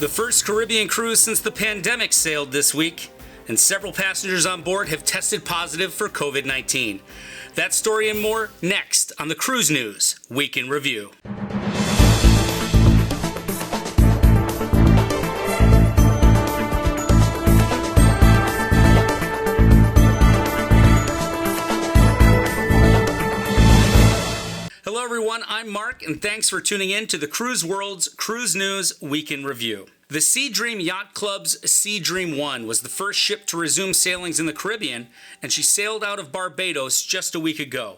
The first Caribbean cruise since the pandemic sailed this week, and several passengers on board have tested positive for COVID-19. That story and more next on the Cruise News Week in Review. Hello everyone, I'm Mark, and thanks for tuning in to the Cruise World's Cruise News Week in Review. The Sea Dream Yacht Club's Sea Dream 1 was the first ship to resume sailings in the Caribbean, and she sailed out of Barbados just a week ago.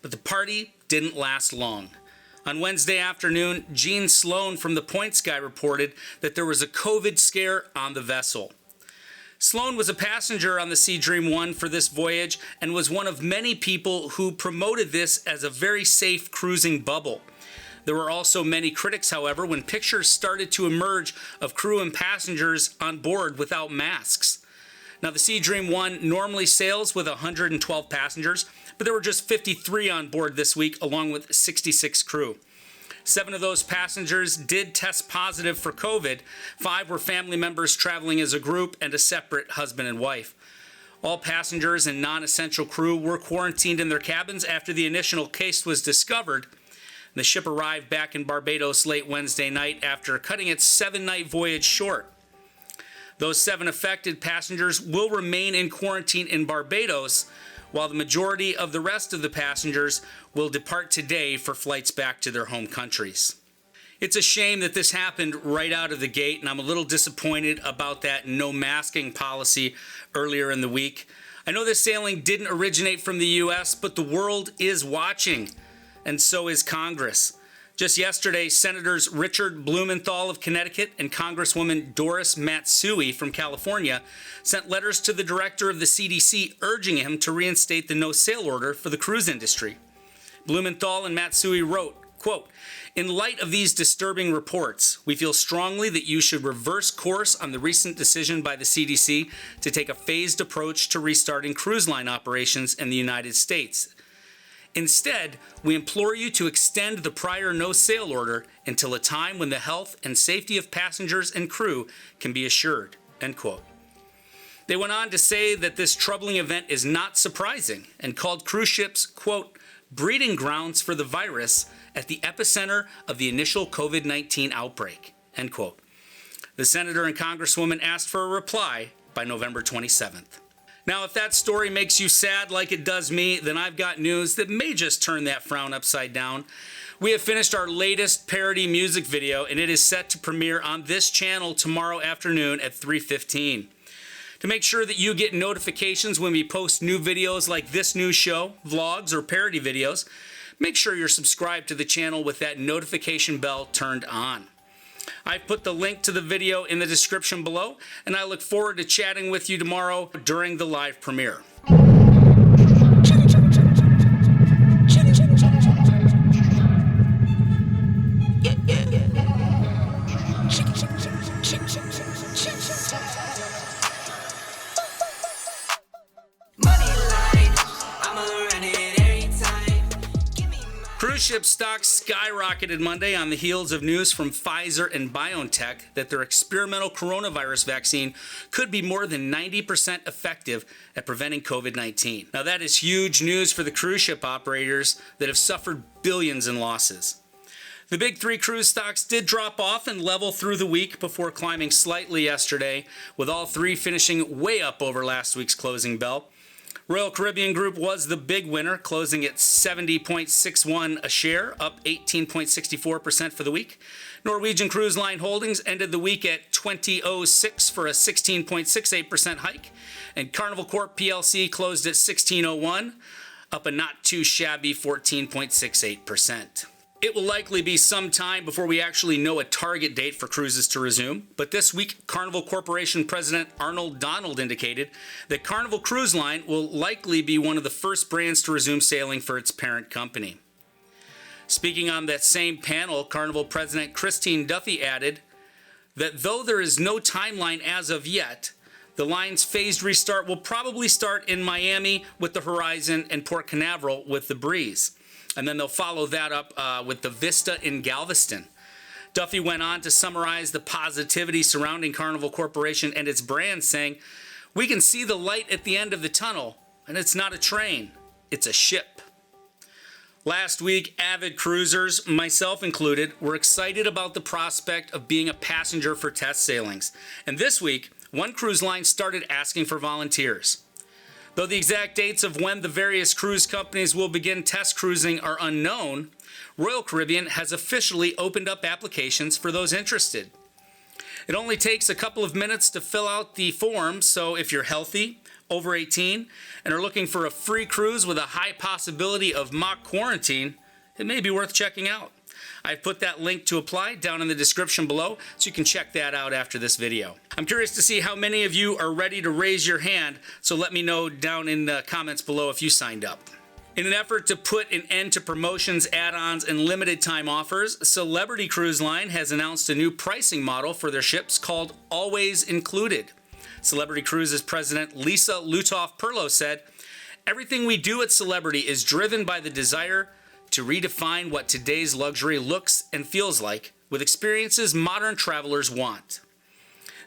But the party didn't last long. On Wednesday afternoon, Gene Sloan from the Point Sky reported that there was a COVID scare on the vessel. Sloan was a passenger on the Sea Dream 1 for this voyage and was one of many people who promoted this as a very safe cruising bubble. There were also many critics, however, when pictures started to emerge of crew and passengers on board without masks. Now, the Sea Dream 1 normally sails with 112 passengers, but there were just 53 on board this week, along with 66 crew. 7 of those passengers did test positive for COVID. 5 were family members traveling as a group and a separate husband and wife. All passengers and non-essential crew were quarantined in their cabins after the initial case was discovered. The ship arrived back in Barbados late Wednesday night after cutting its 7-night voyage short. Those 7 affected passengers will remain in quarantine in Barbados, while the majority of the rest of the passengers will depart today for flights back to their home countries. It's a shame that this happened right out of the gate, and I'm a little disappointed about that no masking policy earlier in the week. I know this sailing didn't originate from the U.S., but the world is watching, and so is Congress. Just yesterday, Senators Richard Blumenthal of Connecticut and Congresswoman Doris Matsui from California sent letters to the director of the CDC urging him to reinstate the no-sail order for the cruise industry. Blumenthal and Matsui wrote, quote, "In light of these disturbing reports, we feel strongly that you should reverse course on the recent decision by the CDC to take a phased approach to restarting cruise line operations in the United States. Instead, we implore you to extend the prior no-sail order until a time when the health and safety of passengers and crew can be assured," end quote. They went on to say that this troubling event is not surprising and called cruise ships, quote, "breeding grounds for the virus at the epicenter of the initial COVID-19 outbreak," end quote. The senator and congresswoman asked for a reply by November 27th. Now, if that story makes you sad like it does me, then I've got news that may just turn that frown upside down. We have finished our latest parody music video, and it is set to premiere on this channel tomorrow afternoon at 3:15. To make sure that you get notifications when we post new videos like this new show, vlogs, or parody videos, make sure you're subscribed to the channel with that notification bell turned on. I've put the link to the video in the description below, and I look forward to chatting with you tomorrow during the live premiere. Cruise ship stocks skyrocketed Monday on the heels of news from Pfizer and BioNTech that their experimental coronavirus vaccine could be more than 90% effective at preventing COVID-19. Now that is huge news for the cruise ship operators that have suffered billions in losses. The big 3 cruise stocks did drop off and level through the week before climbing slightly yesterday, with all 3 finishing way up over last week's closing bell. Royal Caribbean Group was the big winner, closing at 70.61 a share, up 18.64% for the week. Norwegian Cruise Line Holdings ended the week at 20.06 for a 16.68% hike, and Carnival Corp PLC closed at 16.01, up a not too shabby 14.68%. It will likely be some time before we actually know a target date for cruises to resume, but this week, Carnival Corporation President Arnold Donald indicated that Carnival Cruise Line will likely be one of the first brands to resume sailing for its parent company. Speaking on that same panel, Carnival President Christine Duffy added that though there is no timeline as of yet, the line's phased restart will probably start in Miami with the Horizon and Port Canaveral with the Breeze. And then they'll follow that up with the Vista in Galveston. Duffy went on to summarize the positivity surrounding Carnival Corporation and its brand, saying, "We can see the light at the end of the tunnel, and it's not a train, it's a ship." Last week, avid cruisers, myself included, were excited about the prospect of being a passenger for test sailings. And this week, one cruise line started asking for volunteers. Though the exact dates of when the various cruise companies will begin test cruising are unknown, Royal Caribbean has officially opened up applications for those interested. It only takes a couple of minutes to fill out the form, so if you're healthy, over 18, and are looking for a free cruise with a high possibility of mock quarantine, it may be worth checking out. I've put that link to apply down in the description below, so you can check that out after this video. I'm curious to see how many of you are ready to raise your hand, so let me know down in the comments below if you signed up. In an effort to put an end to promotions, add-ons, and limited time offers, Celebrity Cruise Line has announced a new pricing model for their ships called Always Included. Celebrity Cruises President Lisa Lutoff-Perlo said, "Everything we do at Celebrity is driven by the desire to redefine what today's luxury looks and feels like with experiences modern travelers want."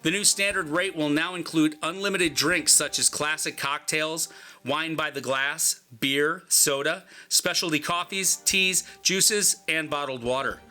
The new standard rate will now include unlimited drinks such as classic cocktails, wine by the glass, beer, soda, specialty coffees, teas, juices, and bottled water.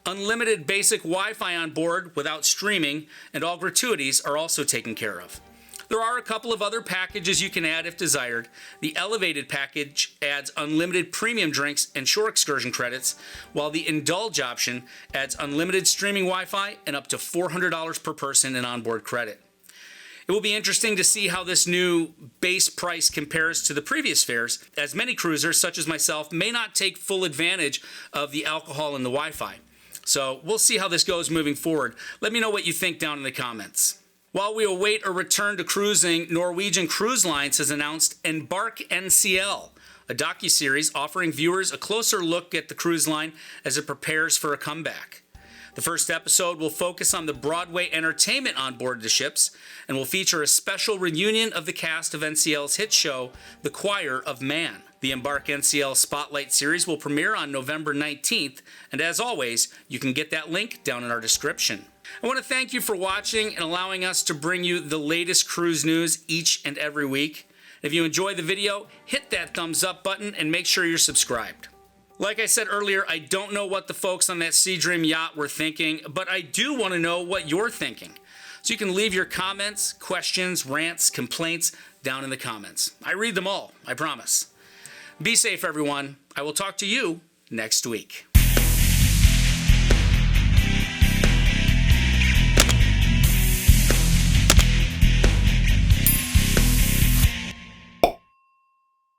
Unlimited basic Wi-Fi on board without streaming, and all gratuities are also taken care of. There are a couple of other packages you can add if desired. The elevated package adds unlimited premium drinks and shore excursion credits, while the indulge option adds unlimited streaming Wi-Fi and up to $400 per person in onboard credit. It will be interesting to see how this new base price compares to the previous fares, as many cruisers, such as myself, may not take full advantage of the alcohol and the Wi-Fi. So we'll see how this goes moving forward. Let me know what you think down in the comments. While we await a return to cruising, Norwegian Cruise Lines has announced Embark NCL, a docu-series offering viewers a closer look at the cruise line as it prepares for a comeback. The first episode will focus on the Broadway entertainment on board the ships and will feature a special reunion of the cast of NCL's hit show, The Choir of Man. The Embark NCL Spotlight series will premiere on November 19th, and as always, you can get that link down in our description. I want to thank you for watching and allowing us to bring you the latest cruise news each and every week. If you enjoyed the video, hit that thumbs up button and make sure you're subscribed. Like I said earlier, I don't know what the folks on that Sea Dream yacht were thinking, but I do want to know what you're thinking. So you can leave your comments, questions, rants, complaints down in the comments. I read them all, I promise. Be safe, everyone. I will talk to you next week.